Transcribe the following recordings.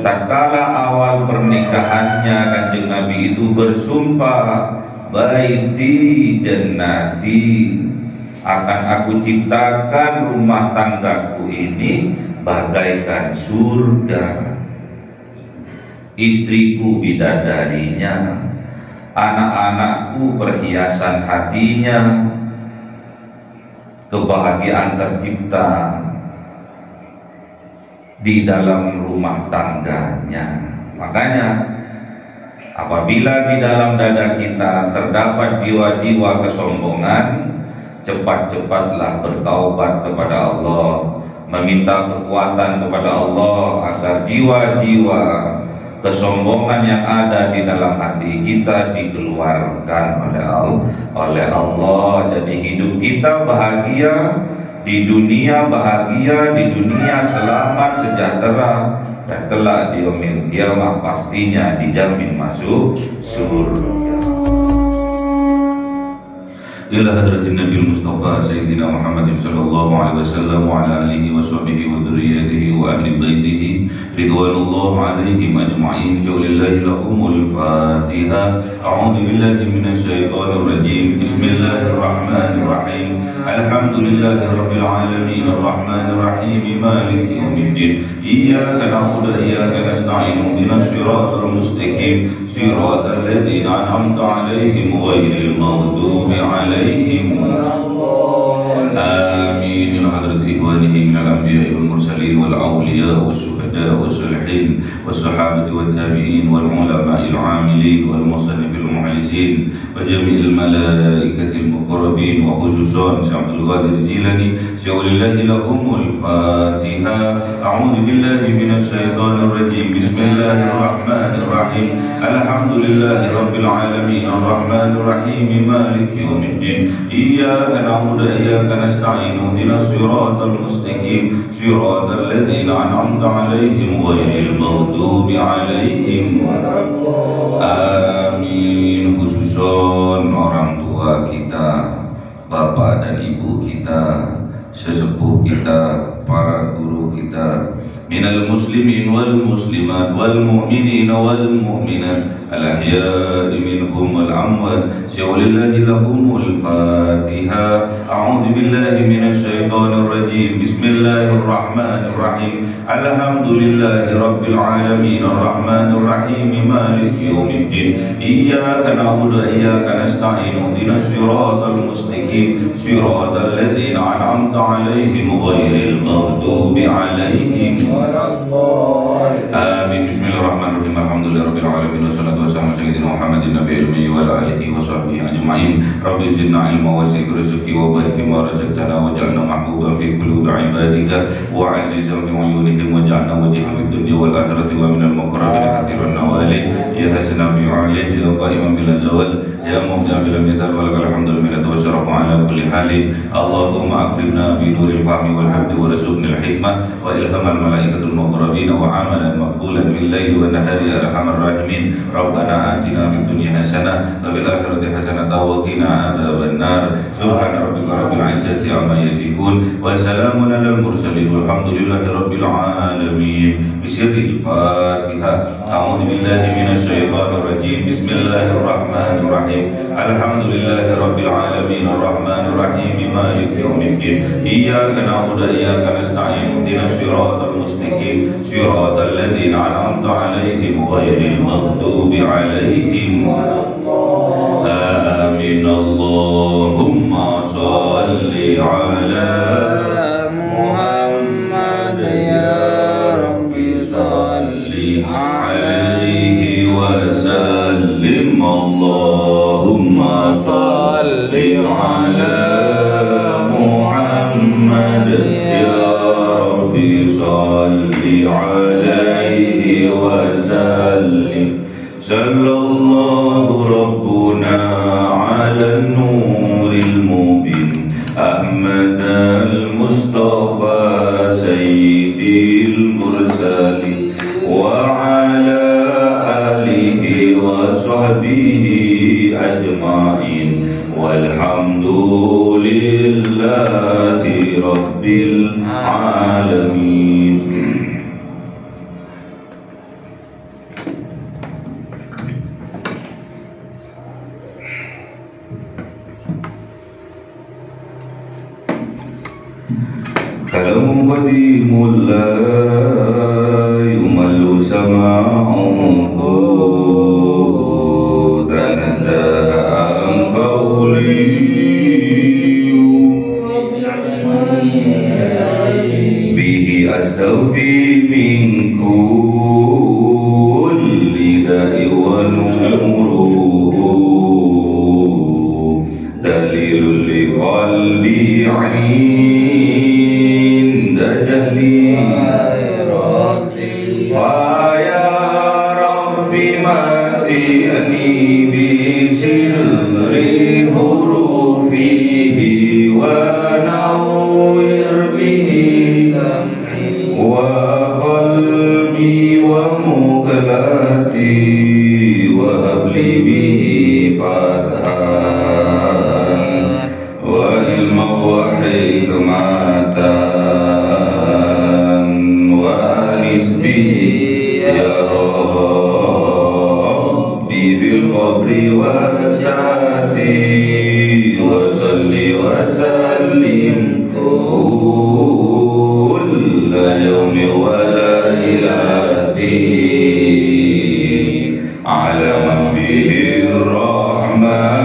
tatkala awal pernikahannya Kanjeng Nabi itu bersumpah, baiti jannati, akan aku ciptakan rumah tanggaku ini bagaikan surga, istriku bidadarinya, anak-anakku perhiasan hatinya, kebahagiaan tercipta di dalam rumah tangganya. Makanya apabila di dalam dada kita terdapat jiwa-jiwa kesombongan, cepat-cepatlah bertaubat kepada Allah, meminta kekuatan kepada Allah agar jiwa-jiwa kesombongan yang ada di dalam hati kita dikeluarkan oleh Allah. Jadi hidup kita bahagia di dunia, bahagia di dunia, selamat, sejahtera, dan kelak di yaumil qiyamah pastinya dijamin masuk surga. Ila hadratin Nabi Mustafa Sayyidina Muhammad sallallahu alaihi wasallam wa ala alihi wa sahbihi wa dhurriyyatihi wa ahli baitihi ridwanullah alaihim ajma'in. Lillahi lahumul Fatiha. A'udzu billahi minasy syaithanir rajim. Bismillahirrahmanirrahim. Alhamdulillahi rabbil alamin arrahmanir rahim maliki yaumiddin. Iyyaka na'budu wa iyyaka nasta'in. Ihdinas siratal mustaqim. Siratal ladzina an'amta 'alaihim ghairil maghdubi 'alaihim. آمين. إلى حضرة إخوانه من الأنبياء والمرسلين والأولياء والشهداء والصالحين والصحابة والتابعين والعلماء العاملين والمصنف المخلصين وجميع الملائكة المقربين وخصوصا شيخ عبد القادر الجيلاني. لله لهم الفاتحة. أعوذ بالله من الشيطان الرجيم. بسم الله الرحمن الرحيم. الحمد لله رب العالمين الرحمن الرحيم مالك يوم الدين. إياك نعبد وإياك نستعين. اهدنا الصراط المستقيم صراط الذين أنعمت عليهم غير المغضوب عليهم ولا الضالين. Amin. Khususon orang tua kita, bapak dan ibu kita, sesepuh kita, para guru kita, minal muslimin wal muslimat wal mu'minin wal mu'minat al ahya'i minhum wal amwat. Lillahi lahumul Fatiha. A'udzu billahi minasy syaithanir rajim. Bismillahirrahmanirrahim. Alhamdulillahi rabbil alamin arrahmanir rahim maliki yaumiddin. Iyyaka na'budu wa iyyaka nasta'in. Ihdinas siratal mustaqim siratal ladzina an'amta 'alaihim ghairil maghdubi 'alaihim. Amin. Bismillahirrahmanirrahim. Alhamdulillahirabbil alamin wassalatu wassalamu ala sayyidina Muhammadin nabiyil ummi wa ala alihi wa sahbihi ajma'in. Rabbi zidna ilma wa zid rizqi wa barik bima razaqtana waj'alna mahbuban fi qulubi ibadika wa 'azizan fi 'uyunihim waj'alna wajhan fid dunya wal akhirati wa minal muqarrabin katsiran nawali ya hasanan fi 'alihi ya qa'iman bil zawal ya mu'min bil mithal wa lakal hamdu lil wa syarafu ala kulli halin. Allahumma akrimna bi nuril fahmi wal hamdi wa rizqnil hikmah wa ilhamal malaikatul muqarrabin wa amalan maqbulan bil laili wa nahari ya arhamar rahimin. Rabbana atina fid dunya hasanah wa fil akhirati hasanah wa qina adzaban nar. Subhana rabbika rabbil izzati amma yasifun wa salamun alal mursalin walhamdulillahi rabbil alamin. Bismillahil Fatihah. A'udzu billahi minasy syaithanir rajim. Bismillahirrahmanirrahim. Alhamdulillahi rabbil alamin arrahmanir rahim maliki yaumiddin. Iyyaka na'budu wa iyyaka nasta'in. Ihdinas siratal mustaqim siratal ladzina an'amta 'alaihim ghairil maghdubi 'alaihim waladdallin. Amin. Allahumma shalli 'ala Muhammad ya Rabbi shalli 'alaihi wa sallim. Allahumma shalli 'ala Muhammad ya Rabbi shalli 'alaihi wa sallim. Sallallahu rabbuna 'ala nuril mubin Ahmad al-Mustafa sayyidil mursalin wa 'ala alihi wa sahbihi ajma'in walhamdulillahi rabbil alamin. عالم قديم لا يمل سماعه تنزه عن قولي به أستوفي من كل داء ونور دليل لقلبي عند جهلي فيا ربي متعني بسر حروفه ونور به سمعي وقلبي ومقلتي وهب لي به فتحا وعلما وحكمة وأنس به يا ربي بالقبر والسعة وصل وسلم كل يوم وليلة على من به الرحمن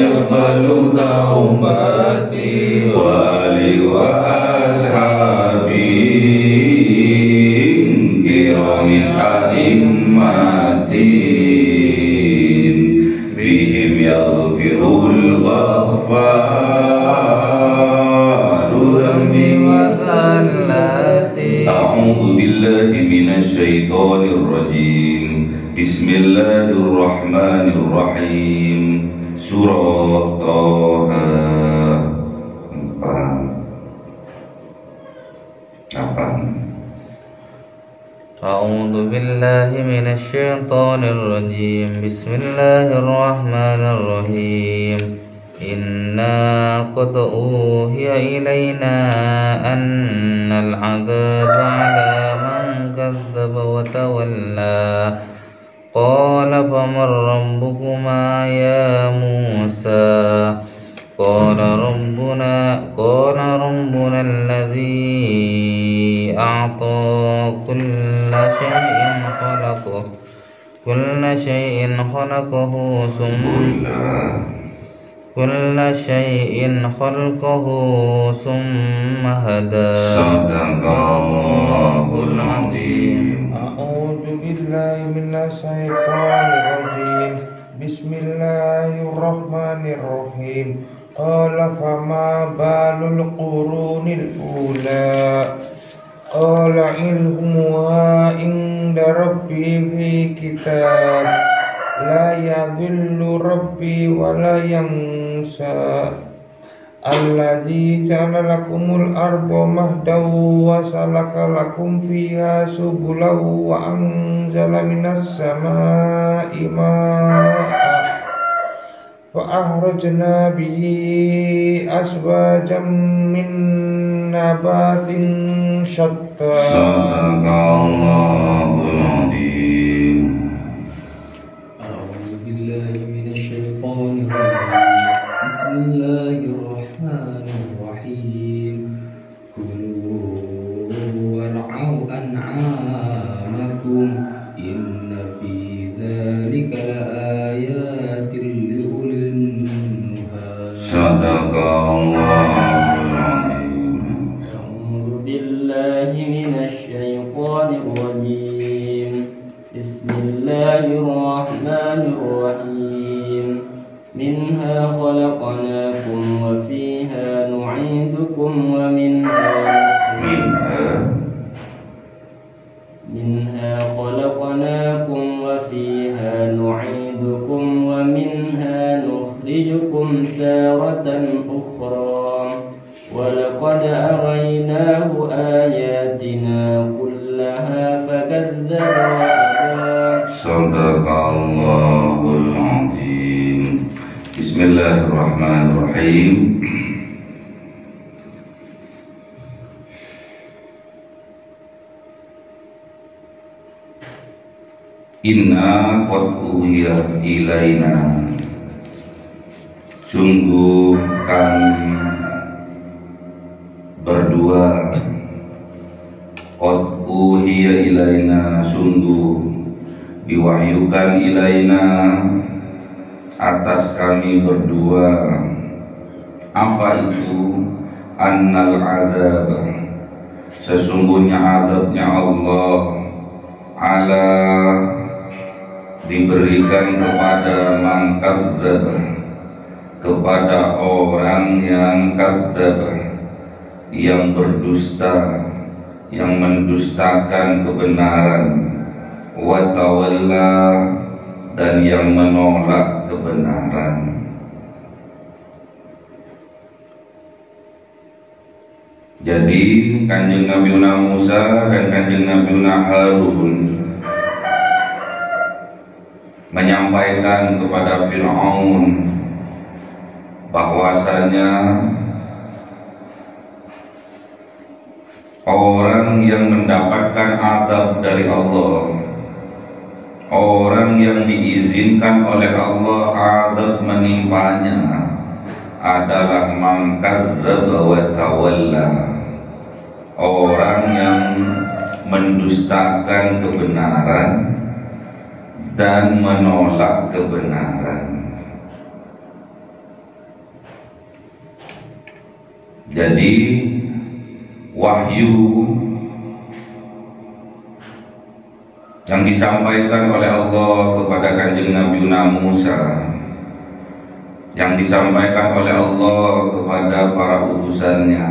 يقبل توبتي وآلي وأصحابي كرام أئمتي بهم يغفر الغفار ذنبي وزلتي. أعوذ بالله من الشيطان الرجيم. بسم الله الرحمن الرحيم. Surah Toha. أعوذ بالله من الشيطان الرجيم. بسم الله الرحمن الرحيم. إنا قد أوحي إلينا أن العذاب على من كذب وتولى قال فمن ربكما يا موسى قال ربنا الذي أعطى كل شيء خلقه ثم هدى. صدق الله العظيم. أعوذ بالله من الشيطان الرجيم. بسم الله الرحمن الرحيم. قال فما بال القرون الأولى قال علمها عند ربي في كتاب لا يضل ربي ولا ينسى الذي جعل لكم الأرض مهدا وسلك لكم فيها سبلا وأنزل من السماء ماء فأخرجنا به أزواجا من نبات شتى. صدق الله العظيم. أعوذ بالله من الشيطان الرجيم. بسم الله الرحمن الرحيم. كلوا وارعوا أنعامكم إن في ذلك لآيات لأولي النهى. صدق الله العظيم. أعوذ بالله من الشيطان الرجيم. بسم الله الرحمن الرحيم. منها خلقناكم وفيها نعيدكم ومنها نخرجكم تارة أخرى ولقد أريناه آياتنا كلها فكذب وأبى. صدق الله العظيم. بسم الله الرحمن الرحيم. Inna qad uhiya ilaina, sungguh kami berdua. Qad uhiya ilaina, sungguh diwahyukan ilaina atas kami berdua. Apa itu? Annal azab, sesungguhnya azabnya Allah ala diberikan kepada man kadzdzab, kepada orang yang kadzdzab, yang berdusta, yang mendustakan kebenaran, wa tawalla, dan yang menolak kebenaran. Jadi Kanjeng Nabi Musa dan Kanjeng Nabi Harun menyampaikan kepada Fir'aun bahwasanya orang yang mendapatkan azab dari Allah, orang yang diizinkan oleh Allah azab menimpanya adalah man kadzdzaba wa tawalla, orang yang mendustakan kebenaran dan menolak kebenaran. Jadi wahyu yang disampaikan oleh Allah kepada Kanjeng Nabi Musa, yang disampaikan oleh Allah kepada para utusannya,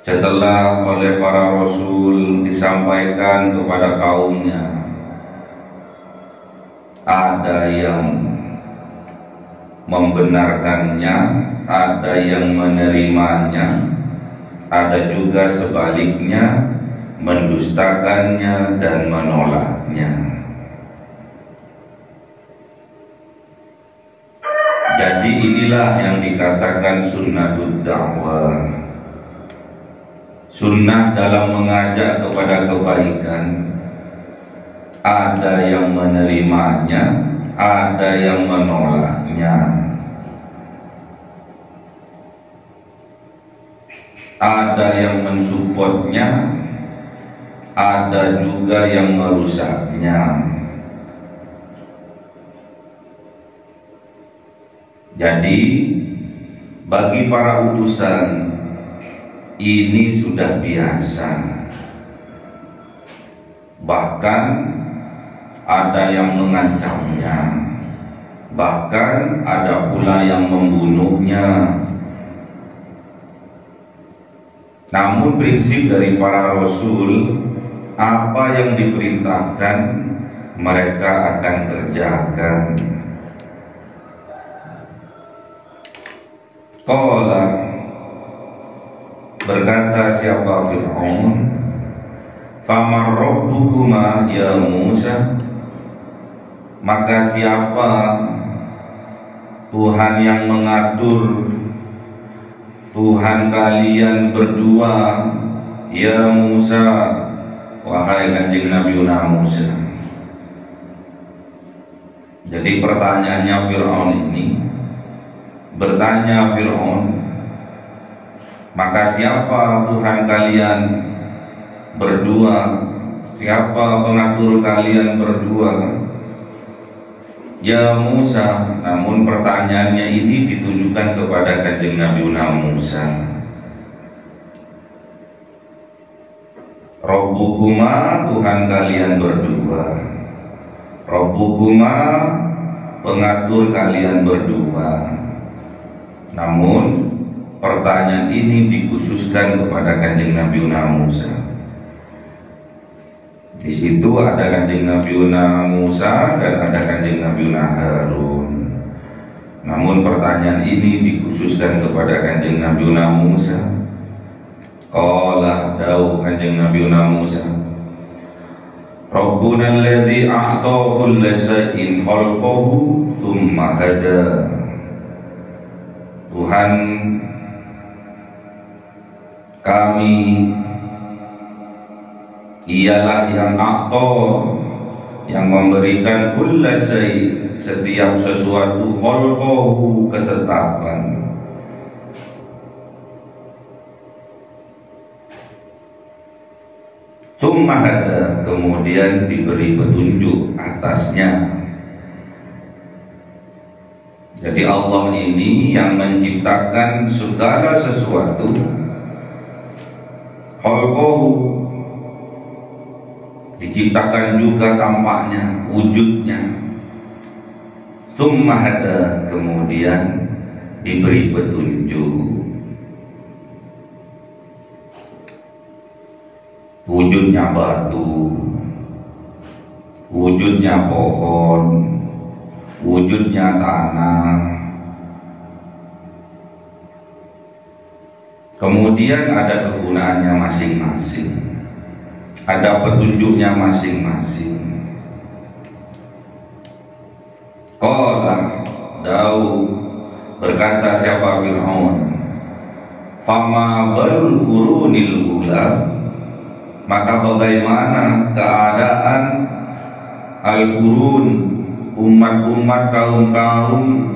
setelah oleh para rasul disampaikan kepada kaumnya, ada yang membenarkannya, ada yang menerimanya, ada juga sebaliknya mendustakannya dan menolaknya. Jadi inilah yang dikatakan sunnatud dakwah, sunnah dalam mengajak kepada kebaikan. Ada yang menerimanya, ada yang menolaknya, ada yang mensupportnya, ada juga yang merusaknya. Jadi bagi para utusan ini sudah biasa. Bahkan ada yang mengancamnya, bahkan ada pula yang membunuhnya. Namun prinsip dari para rasul, apa yang diperintahkan mereka akan kerjakan. Qala, berkata siapa Fir'aun, famar rabbukuma ya Musa, maka siapa Tuhan yang mengatur Tuhan kalian berdua ya Musa, wahai Kanjeng Nabi Musa. Jadi pertanyaannya Fir'aun ini, bertanya Fir'aun, maka siapa Tuhan kalian berdua, siapa pengatur kalian berdua ya Musa. Namun pertanyaannya ini ditujukan kepada Kanjeng Nabi Musa. Rabbukuma, Tuhan kalian berdua, Rabbukuma, pengatur kalian berdua. Namun pertanyaan ini dikhususkan kepada Kanjeng Nabi Musa. Di situ ada Kanjeng Nabi Musa dan ada Kanjeng Nabi Harun. Namun pertanyaan ini dikhususkan kepada Kanjeng Nabi Musa. Qala, dawuh Kanjeng Nabi Musa, Rabbuna alladzi a'ta kulla shay'in khalqahu tsumma hada. Tuhan kami ialah yang a'ta, yang memberikan kulla syai', setiap sesuatu, khalqahu, ketetapan, Tsumma hada, kemudian diberi petunjuk atasnya. Jadi Allah ini yang menciptakan segala sesuatu. Khalqahu, diciptakan juga tampaknya, wujudnya. Tsumma hada, kemudian diberi petunjuk. Wujudnya batu, wujudnya pohon, wujudnya tanah. Kemudian ada kegunaannya masing-masing, ada petunjuknya masing-masing. Qala Daud, berkata siapa Fir'aun, fama balul qurunil ula, maka bagaimana keadaan al-qurun, umat-umat kaum-kaum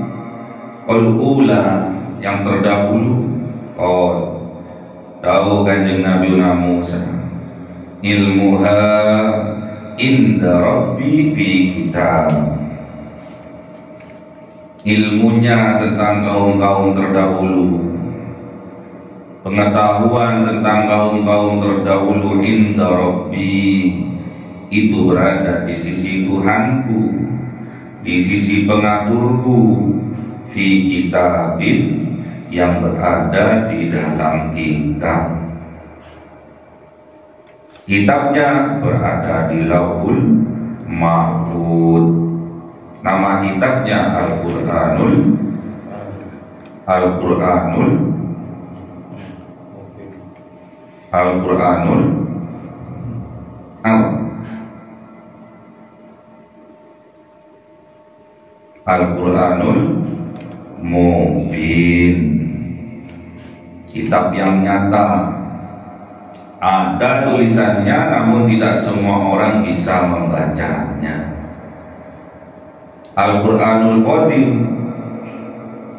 al-ula, yang terdahulu. Tahu kanjeng Nabi Musa, ilmuha inda Rabbi fi kitab, ilmunya tentang kaum-kaum terdahulu, pengetahuan tentang kaum-kaum terdahulu inda Rabbi, itu berada di sisi Tuhanku, di sisi pengaturku, fi kitabin, yang berada di dalam kitab. Kitabnya berada di Lauhul Mahfuz. Nama kitabnya Al-Qur'anul Al-Qur'anul Al-Qur'anul Mubin, kitab yang nyata. Ada tulisannya, namun tidak semua orang bisa membacanya. Al-Qur'anul Qadim,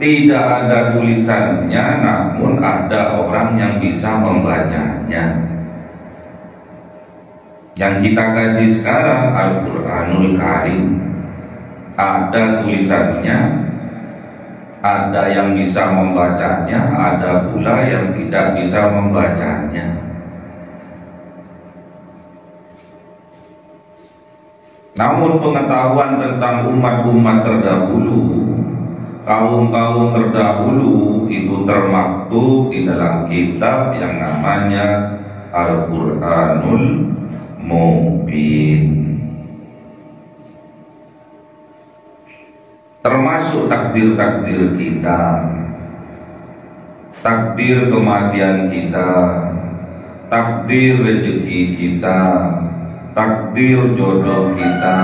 tidak ada tulisannya, namun ada orang yang bisa membacanya. Yang kita kaji sekarang Al-Qur'anul Karim, ada tulisannya, ada yang bisa membacanya, ada pula yang tidak bisa membacanya. Namun pengetahuan tentang umat-umat terdahulu, kaum-kaum terdahulu, itu termaktub di dalam kitab yang namanya Al-Qur'anul Mubin. Termasuk takdir-takdir kita, takdir kematian kita, takdir rezeki kita, takdir jodoh kita,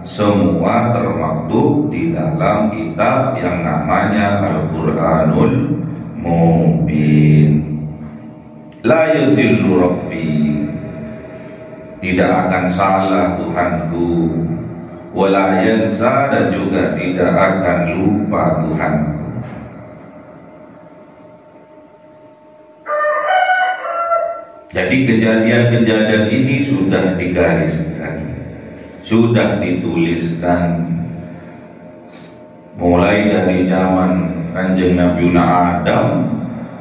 semua termaktub di dalam kitab yang namanya Al-Qur'anul Mubin. La yadillu Rabbi, tidak akan salah Tuhanku, wala yansa, dan juga tidak akan lupa Tuhanku. Jadi kejadian-kejadian ini sudah digariskan, sudah dituliskan, mulai dari zaman kanjeng Nabi Adam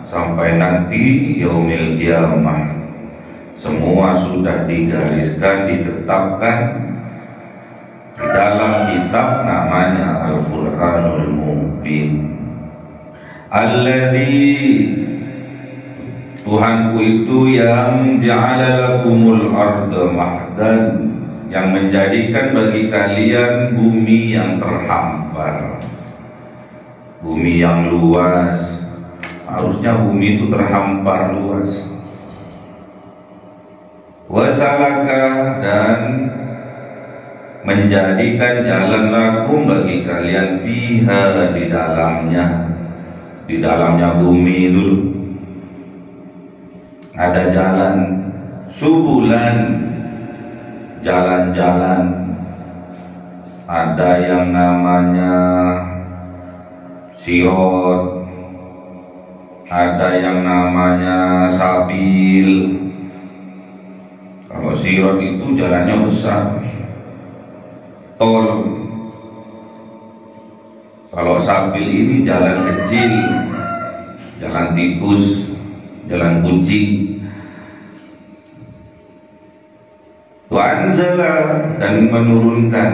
sampai nanti yaumil kiamah. Semua sudah digariskan, ditetapkan di dalam kitab namanya Al-Qur'anul Mubin. Alladzi, Tuhanku itu yang ja'ala lakumul arda mahdan, yang menjadikan bagi kalian bumi yang terhampar, bumi yang luas. Harusnya bumi itu terhampar luas. Wasalaka, dan menjadikan jalan lakum bagi kalian fiha, di dalamnya bumi dulu ada jalan, subulan, jalan-jalan. Ada yang namanya sirot, ada yang namanya sabil. Kalau sirat itu jalannya besar, tol. Kalau sabil ini jalan kecil, jalan tikus, jalan kucing. Wa anzala, dan menurunkan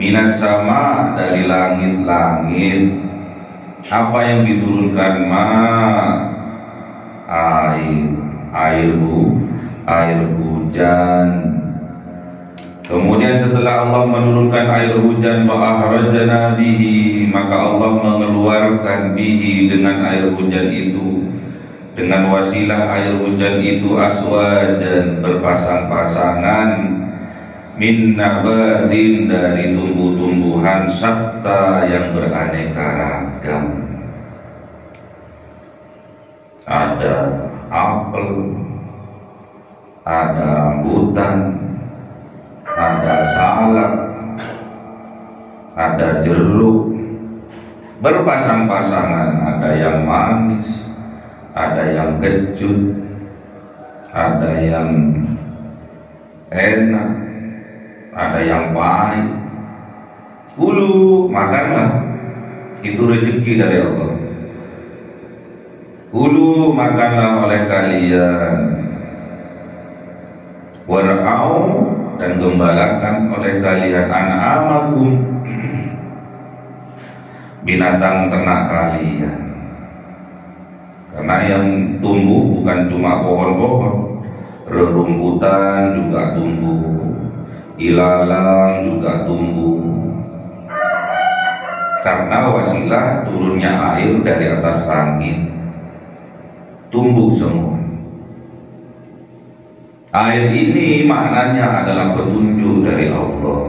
minas sama, dari langit-langit. Apa yang diturunkan? Air hujan. Kemudian setelah Allah menurunkan air hujan, wa akhrajna bihi, maka Allah mengeluarkan bihi, dengan air hujan itu, dengan wasilah air hujan itu, aswajan, berpasang-pasangan, min nabatin, dari tumbuh-tumbuhan, syatta, yang beraneka ragam. Ada apel, ada rambutan, ada salak, ada jeruk, berpasang-pasangan. Ada yang manis, ada yang kecut, ada yang enak, ada yang pahit. Kulu, makanlah, itu rezeki dari Allah. Kulu, makanlah oleh kalian. War'au, dan gembalakan oleh kalian, an'amakum, binatang ternak kalian. Karena yang tumbuh bukan cuma pohon-pohon, rerumputan juga tumbuh, ilalang juga tumbuh. Karena wasilah turunnya air dari atas langit, tumbuh semua. Air ini maknanya adalah petunjuk dari Allah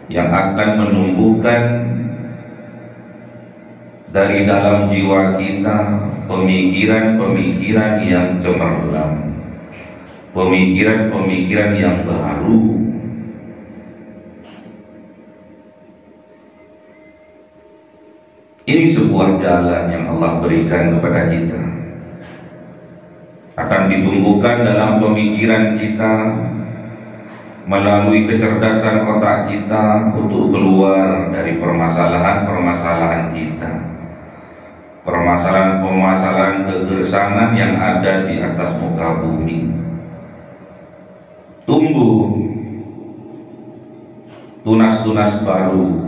yang akan menumbuhkan dari dalam jiwa kita pemikiran-pemikiran yang cemerlang, pemikiran-pemikiran yang baru. Ini sebuah jalan yang Allah berikan kepada kita, akan ditumbuhkan dalam pemikiran kita melalui kecerdasan otak kita untuk keluar dari permasalahan-permasalahan kita, permasalahan-permasalahan kegersangan yang ada di atas muka bumi. Tumbuh tunas-tunas baru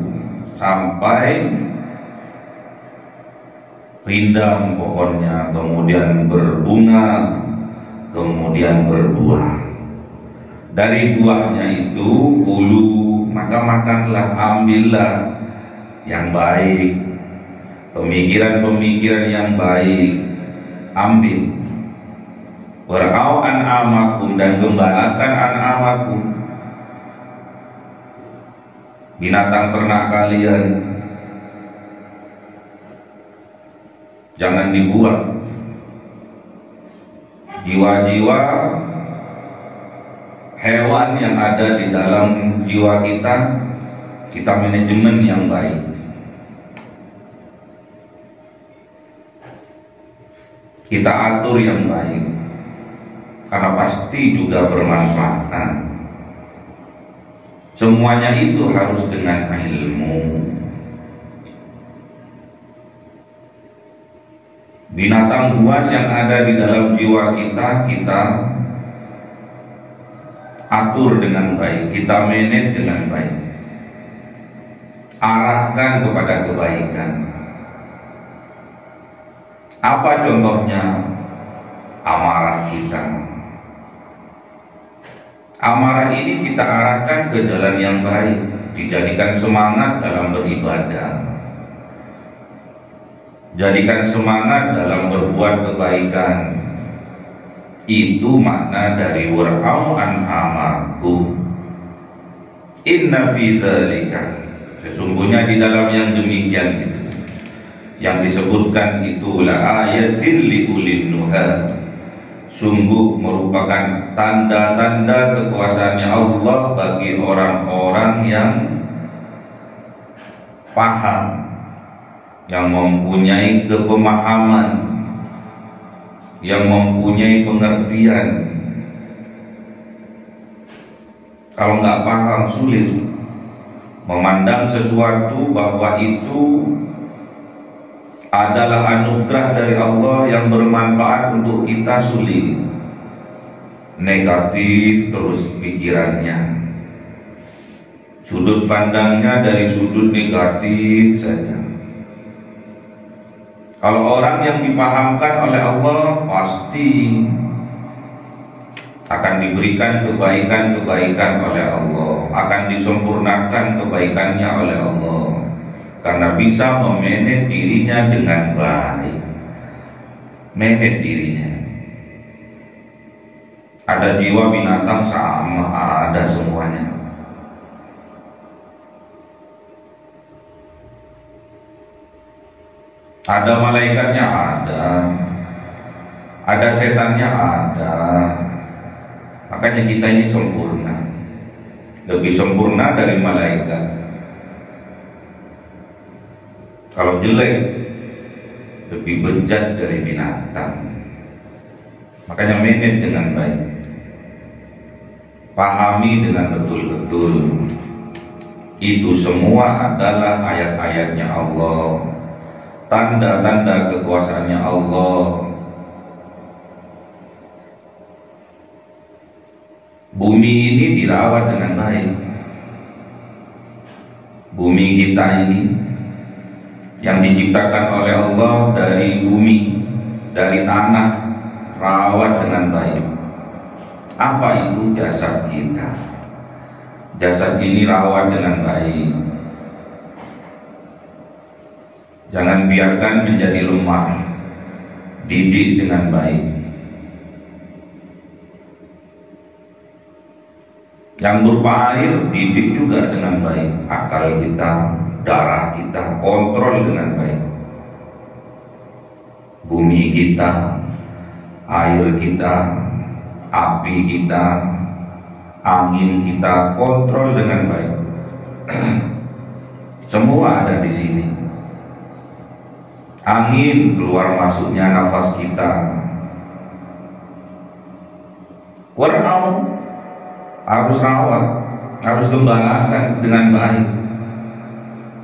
sampai rindang pohonnya, kemudian berbunga, kemudian berbuah. Dari buahnya itu, kulu, maka makanlah, ambillah yang baik, pemikiran-pemikiran yang baik, ambil. War'au an'amakum, dan gembalakan an'amakum, binatang ternak kalian. Jangan dibuang. Jiwa-jiwa hewan yang ada di dalam jiwa kita, kita manajemen yang baik. Kita atur yang baik, karena pasti juga bermanfaat. Semuanya itu harus dengan ilmu. Binatang buas yang ada di dalam jiwa kita, kita atur dengan baik, kita manage dengan baik, arahkan kepada kebaikan. Apa contohnya? Amarah kita. Amarah ini kita arahkan ke jalan yang baik, dijadikan semangat dalam beribadah, jadikan semangat dalam berbuat kebaikan. Itu makna dari war'au an'amakum. Inna fi dzalika, sesungguhnya di dalam yang demikian itu, yang disebutkan itu, la ayatin li ulil nuha, sungguh merupakan tanda-tanda kekuasaannya Allah bagi orang-orang yang paham, yang mempunyai kepemahaman, yang mempunyai pengertian. Kalau nggak paham sulit. Memandang sesuatu bahwa itu adalah anugerah dari Allah yang bermanfaat untuk kita sulit. Negatif terus pikirannya, sudut pandangnya dari sudut negatif saja. Kalau orang yang dipahamkan oleh Allah pasti akan diberikan kebaikan-kebaikan oleh Allah, akan disempurnakan kebaikannya oleh Allah, karena bisa memanage dirinya dengan baik. Manage dirinya. Ada jiwa binatang sama, ada semuanya. Ada malaikatnya, ada setannya, ada. Makanya kita ini sempurna, lebih sempurna dari malaikat. Kalau jelek, lebih bejat dari binatang. Makanya manage dengan baik, pahami dengan betul-betul. Itu semua adalah ayat-ayatnya Allah, tanda-tanda kekuasaannya Allah. Bumi ini dirawat dengan baik. Bumi kita ini yang diciptakan oleh Allah dari bumi, dari tanah, rawat dengan baik. Apa itu? Jasad kita. Jasad ini rawat dengan baik. Jangan biarkan menjadi lemah. Didik dengan baik. Yang berupa air, didik juga dengan baik. Akal kita, darah kita, kontrol dengan baik. Bumi kita, air kita, api kita, angin kita, kontrol dengan baik. Semua ada di sini. Angin keluar masuknya nafas kita. Harus rawat, harus gembalakan dengan baik.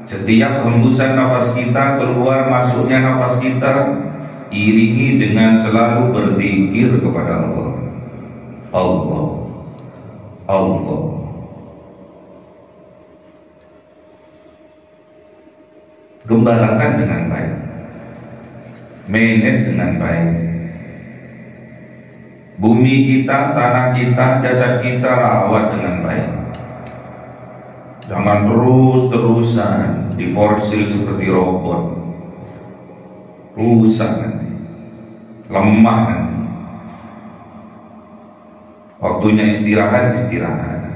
Setiap hembusan nafas kita, keluar masuknya nafas kita, iringi dengan selalu berzikir kepada Allah. Allah, Allah. Gembalakan dengan baik, manage dengan baik. Bumi kita, tanah kita, jasad kita rawat dengan baik. Jangan terus-terusan diforsil seperti robot. Rusak nanti, lemah nanti. Waktunya istirahat, istirahat.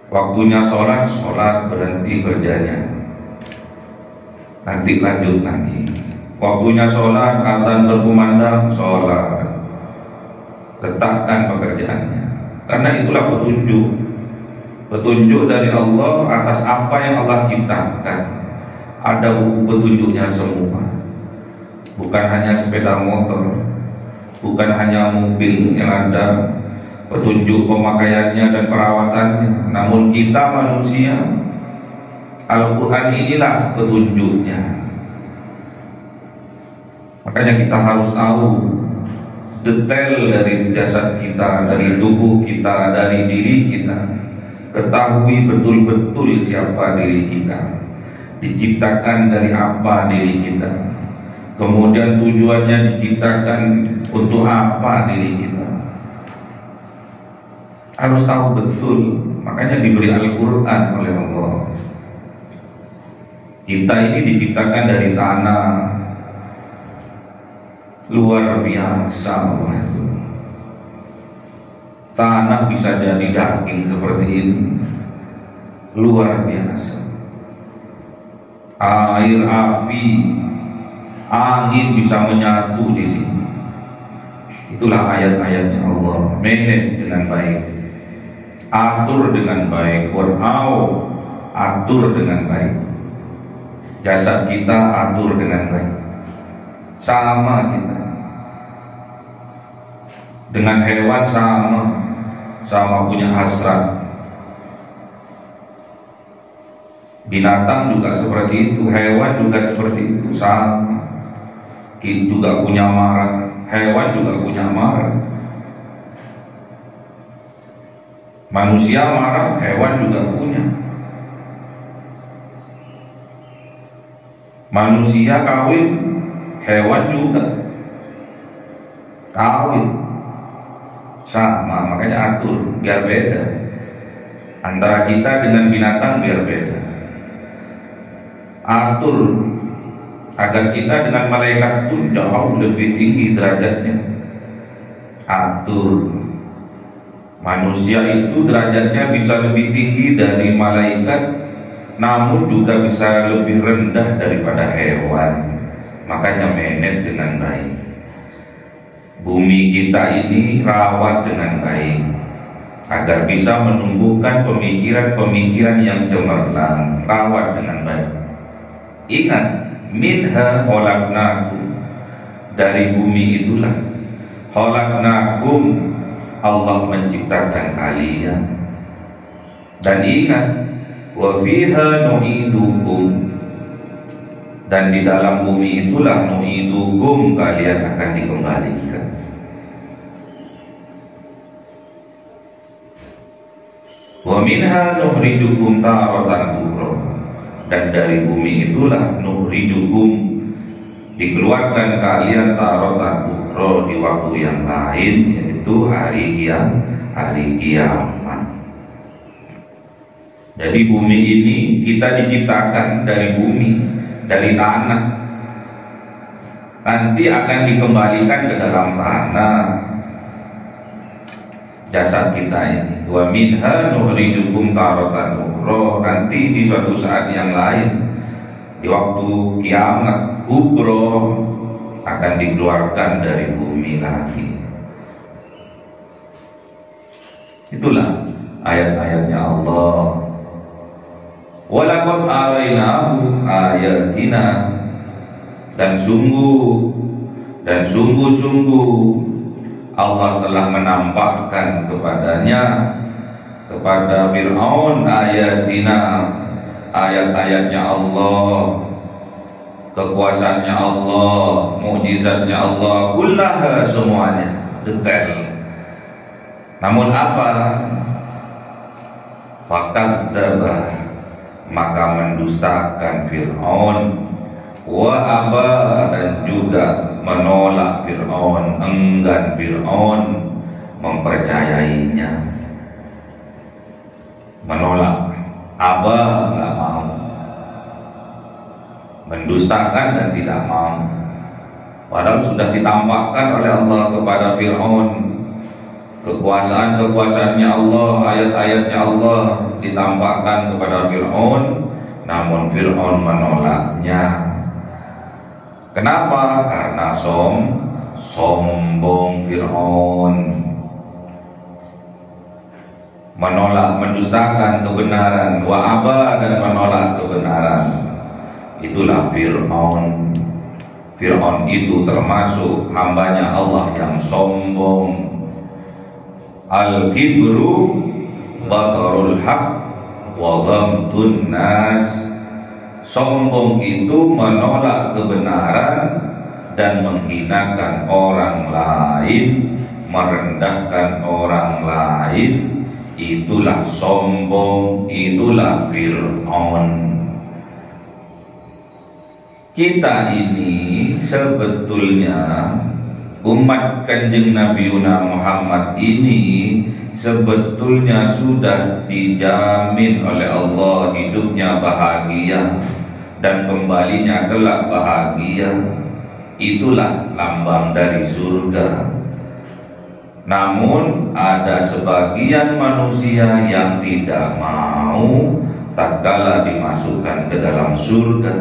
Waktunya sholat, sholat, berhenti kerjanya. Nanti lanjut lagi. Waktunya sholat, azan berkumandang, sholat. Letakkan pekerjaannya, karena itulah petunjuk dari Allah atas apa yang Allah ciptakan. Ada buku petunjuknya semua, bukan hanya sepeda motor, bukan hanya mobil yang ada petunjuk pemakaiannya dan perawatannya, namun kita manusia, Al-Quran inilah petunjuknya. Makanya kita harus tahu detail dari jasad kita, dari tubuh kita, dari diri kita. Ketahui betul-betul siapa diri kita, diciptakan dari apa diri kita, kemudian tujuannya diciptakan untuk apa diri kita. Harus tahu betul. Makanya diberi Al-Quran oleh Allah. Kita ini diciptakan dari tanah. Luar biasa Allah itu. Tanah bisa jadi daging seperti ini. Luar biasa. Air, api, angin bisa menyatu di sini. Itulah ayat-ayatnya Allah. Manage dengan baik, atur dengan baik. Atur dengan baik. Jasad kita atur dengan baik. Sama kita dengan hewan, sama sama punya hasrat. Binatang juga seperti itu, hewan juga seperti itu, sama. Kita juga punya marah, hewan juga punya marah. Manusia marah, hewan juga punya. Manusia kawin, hewan juga kawin. Sama, makanya atur biar beda. Antara kita dengan binatang biar beda. Atur agar kita dengan malaikat pun jauh lebih tinggi derajatnya. Atur manusia itu derajatnya bisa lebih tinggi dari malaikat, namun juga bisa lebih rendah daripada hewan. Makanya manage dengan baik. Bumi kita ini rawat dengan baik agar bisa menumbuhkan pemikiran-pemikiran yang cemerlang. Rawat dengan baik. Ingat, minha khalaqnakum, dari bumi itulah khalaqnakum, Allah menciptakan kalian. Dan ingat, wa fiha nu'idukum, dan di dalam bumi itulah nu'idukum, kalian akan dikembalikan. Wa minha nukhrijukum taratan ukhra, dan dari bumi itulah nukhrijukum, dikeluarkan kalian taratan ukhra, di waktu yang lain, yaitu hari kiamat. Jadi bumi ini kita diciptakan dari bumi, dari tanah, nanti akan dikembalikan ke dalam tanah jasad kita ini. Wa minha nukhrijukum taratan ukhra, nanti di suatu saat yang lain, di waktu kiamat kubro, akan dikeluarkan dari bumi lagi. Itulah ayat-ayatnya Allah. Walaqad arainahu ayatina, dan sungguh-sungguh Allah telah menampakkan kepada Fir'aun ayatina, ayat-ayatnya Allah, kekuasaannya Allah, mukjizatnya Allah, kullaha, semuanya detail. Namun apa? Fakadzdzaba, maka mendustakan Fir'aun, wa aba, dan juga menolak Fir'aun, enggan Fir'aun mempercayainya. Menolak, aba, enggak mau, mendustakan dan tidak mau. Padahal sudah ditampakkan oleh Allah kepada Fir'aun kekuasaan-kekuasaannya Allah, ayat-ayatnya Allah ditampakkan kepada Fir'aun, namun Fir'aun menolaknya. Kenapa? Karena sombong Fir'aun, menolak, mendustakan kebenaran, wa aba, dan menolak kebenaran. Itulah Fir'aun. Fir'aun itu termasuk hambanya Allah yang sombong. Al-kibru batarul haq wa ghamtun nas, sombong itu menolak kebenaran dan menghinakan orang lain, merendahkan orang lain. Itulah sombong, itulah Fir'aun. Kita ini sebetulnya umat Kanjeng Nabi Muhammad ini sebetulnya sudah dijamin oleh Allah hidupnya bahagia dan kembalinya kelak bahagia. Itulah lambang dari surga. Namun ada sebagian manusia yang tidak mau tatkala dimasukkan ke dalam surga,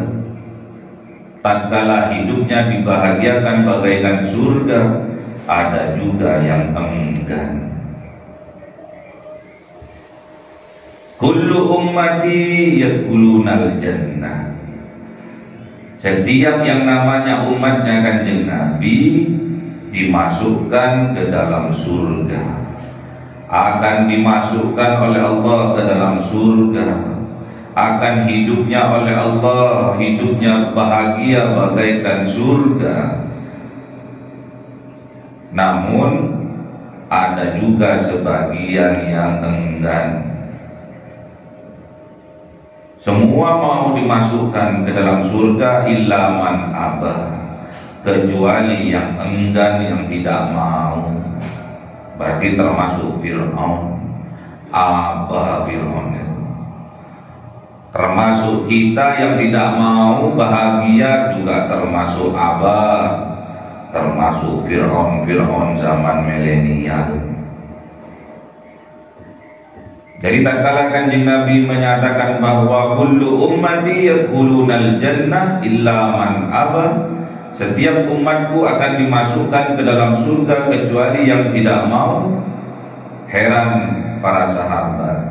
tatkala hidupnya dibahagiakan bagaikan surga, ada juga yang enggan. Kullu ummati yadkhulunal jannah, setiap yang namanya umatnya Kanjeng Nabi dimasukkan ke dalam surga. akan dimasukkan oleh Allah ke dalam surga, akan hidupnya oleh Allah, hidupnya bahagia bagaikan surga. Namun ada juga sebagian yang enggan. Semua mau dimasukkan ke dalam surga illa man abah, kecuali yang enggan, yang tidak mau. Berarti termasuk Fir'aun. Aba Fir'aun itu termasuk kita yang tidak mau bahagia, juga termasuk Aba, termasuk Fir'aun zaman milenial. Jadi tak kalah Kanjeng Nabi menyatakan bahwa kullu ummati yadkhulunal jannah illa man aba, setiap umatku akan dimasukkan ke dalam surga kecuali yang tidak mau. Heran para sahabat,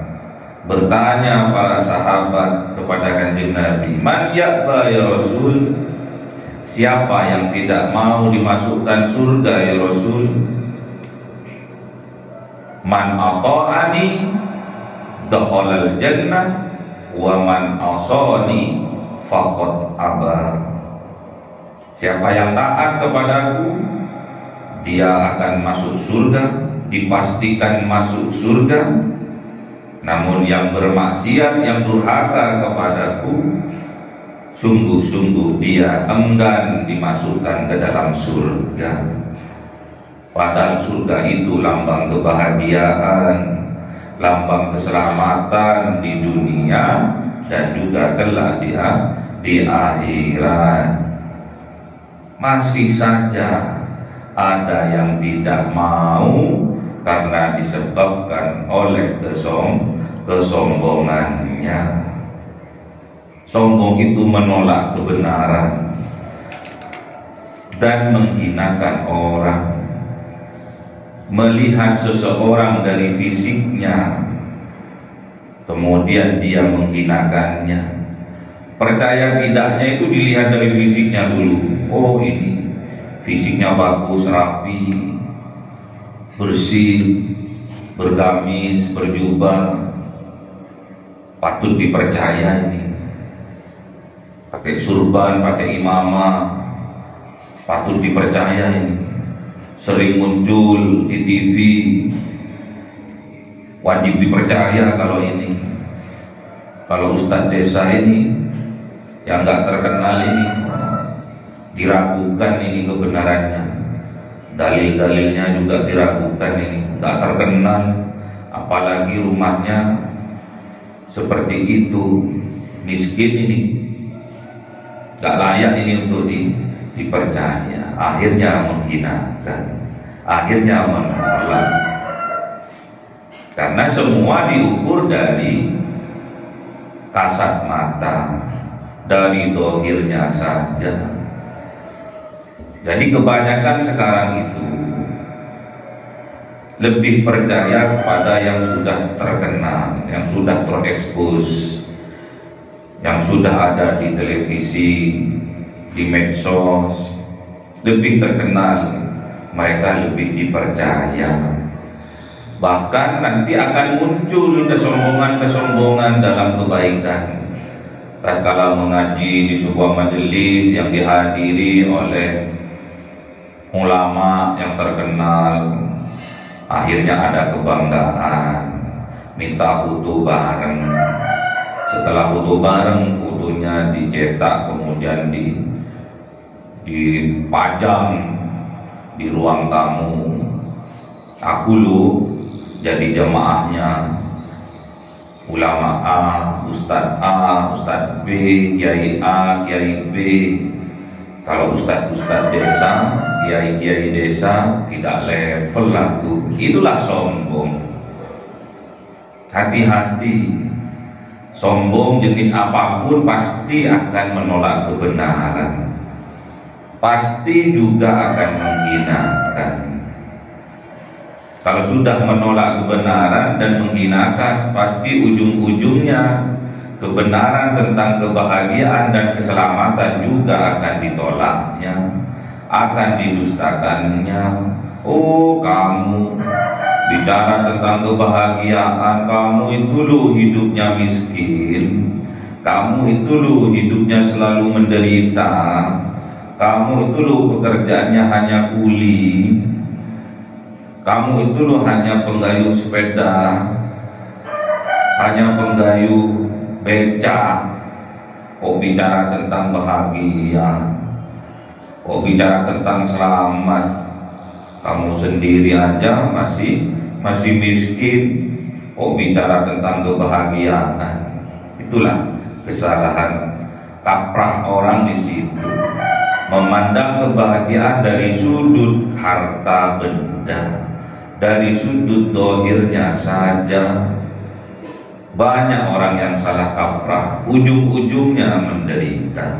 bertanya para sahabat kepada Kanjeng Nabi, man ya'ba ya Rasul, siapa yang tidak mau dimasukkan surga ya Rasul? Man ata'ani dakhalal jannah wa man asani faqad aba. Siapa yang taat kepadaku, dia akan masuk surga, dipastikan masuk surga. Namun yang bermaksiat, yang durhaka kepadaku, sungguh-sungguh dia enggan dimasukkan ke dalam surga. Padahal surga itu lambang kebahagiaan, lambang keselamatan di dunia dan juga kelak di akhirat. Masih saja ada yang tidak mau karena disebabkan oleh kesombongannya. Sombong itu menolak kebenaran dan menghinakan orang. Melihat seseorang dari fisiknya, kemudian dia menghinakannya. Percaya tidaknya itu dilihat dari fisiknya dulu. Oh, ini fisiknya bagus, rapi, bersih, bergamis, berjubah, patut dipercaya ini. Pakai surban, pakai imamah, patut dipercaya ini. Sering muncul di TV, wajib dipercaya kalau ini. Kalau ustadz desa ini yang nggak terkenal ini, diragukan ini kebenarannya, dalil-dalilnya juga diragukan ini, nggak terkenal, apalagi rumahnya seperti itu, miskin ini, nggak layak ini untuk dipercaya. Akhirnya menghinakan, akhirnya menolak, karena semua diukur dari kasat mata, dari dohirnya saja. Jadi kebanyakan sekarang itu lebih percaya kepada yang sudah terkenal, yang sudah terekspos, yang sudah ada di televisi, di medsos, lebih terkenal, mereka lebih dipercaya. Bahkan nanti akan muncul kesombongan-kesombongan dalam kebaikan. Tatkala mengaji di sebuah majelis yang dihadiri oleh ulama yang terkenal, akhirnya ada kebanggaan, minta foto bareng. Setelah foto bareng, fotonya dicetak, kemudian dipajang di ruang tamu. Aku lu jadi jemaahnya ulama A, Ustadz B, Kiai A, Kiai B. Kalau Ustadz desa, Kiai desa tidak level lah tuh. Itulah sombong. Hati-hati. Sombong jenis apapun pasti akan menolak kebenaran, pasti juga akan menghinakan. Kalau sudah menolak kebenaran dan menghinakan, pasti ujung-ujungnya kebenaran tentang kebahagiaan dan keselamatan juga akan ditolaknya, akan didustakannya. Oh, kamu bicara tentang kebahagiaan, kamu itu lu hidupnya miskin, kamu itu lu hidupnya selalu menderita, kamu itu lu pekerjaannya hanya kuli, kamu itu lu hanya penggayuh sepeda, hanya penggayuh beca. Kok bicara tentang bahagia, kok bicara tentang selamat, kamu sendiri aja masih miskin, kok bicara tentang kebahagiaan. Itulah kesalahan kaprah orang di situ, memandang kebahagiaan dari sudut harta benda, dari sudut dohirnya saja. Banyak orang yang salah kaprah, ujung-ujungnya menderita,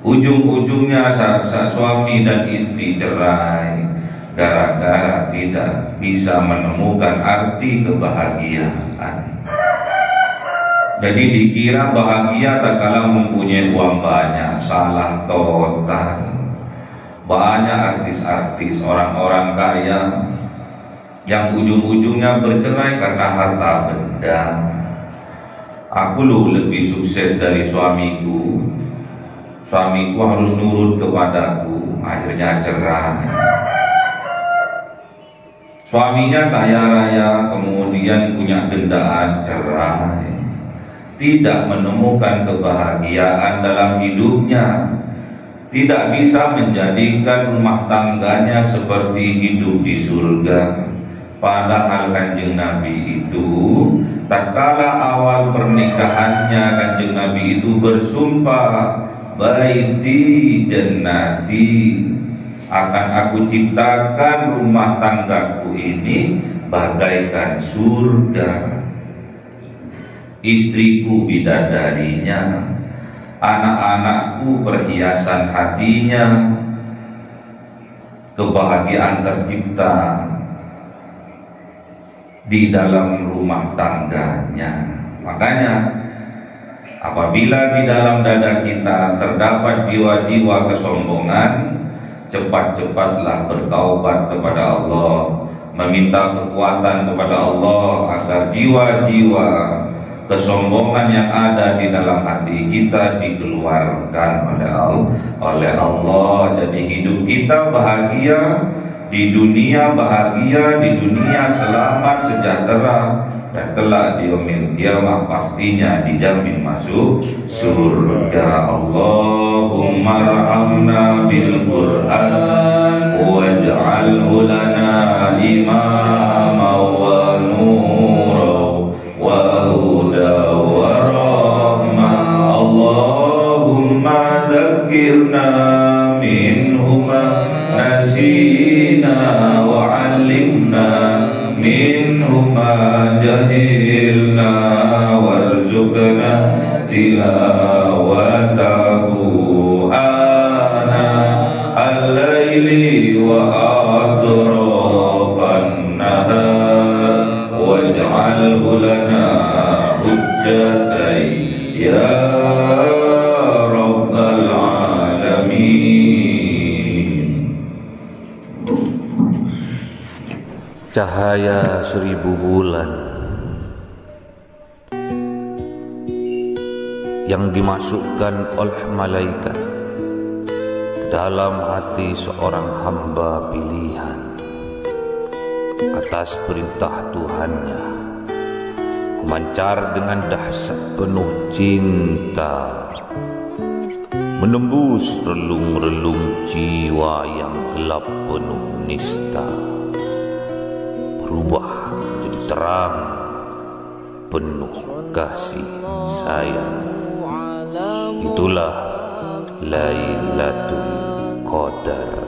ujung-ujungnya suami dan istri cerai gara-gara tidak bisa menemukan arti kebahagiaan. Jadi dikira bahagia tak kala mempunyai uang banyak, salah total. Banyak artis-artis, orang-orang kaya yang ujung-ujungnya bercerai karena harta benda. Aku lebih sukses dari suamiku, suamiku harus nurut kepadaku, akhirnya cerai. Suaminya kaya raya, kemudian punya dendaan, cerai. Tidak menemukan kebahagiaan dalam hidupnya, tidak bisa menjadikan rumah tangganya seperti hidup di surga. Padahal Kanjeng Nabi itu tatkala awal pernikahannya, Kanjeng Nabi itu bersumpah, baiti jannati, akan aku ciptakan rumah tanggaku ini bagaikan surga. Istriku bidadarinya, anak-anakku perhiasan hatinya. Kebahagiaan tercipta di dalam rumah tangganya. Makanya apabila di dalam dada kita terdapat jiwa-jiwa kesombongan, cepat-cepatlah bertaubat kepada Allah, meminta kekuatan kepada Allah agar jiwa-jiwa kesombongan yang ada di dalam hati kita dikeluarkan oleh Allah. Jadi hidup kita bahagia di dunia, bahagia di dunia, selamat sejahtera, dan kelak di yaumil qiyamah pastinya dijamin masuk surga. Allahumma arhamna bil Qur'an waj'alhu lana imama wa nura wa huda wa rahmah. Allahumma dzakirna minhuma nasina wa 'allimna minhuma jahilna warzuqna tilawatahu ana al-laili wa atrafan nahar waj'alhu lana hujjatan ya rabbal alamin. Cahaya 1000 bulan yang dimasukkan oleh malaikat ke dalam hati seorang hamba pilihan atas perintah Tuhannya, memancar dengan dahsyat penuh cinta, menembus relung-relung jiwa yang gelap penuh nista, berubah menjadi terang penuh kasih sayang. Itulah Lailatul Qadar.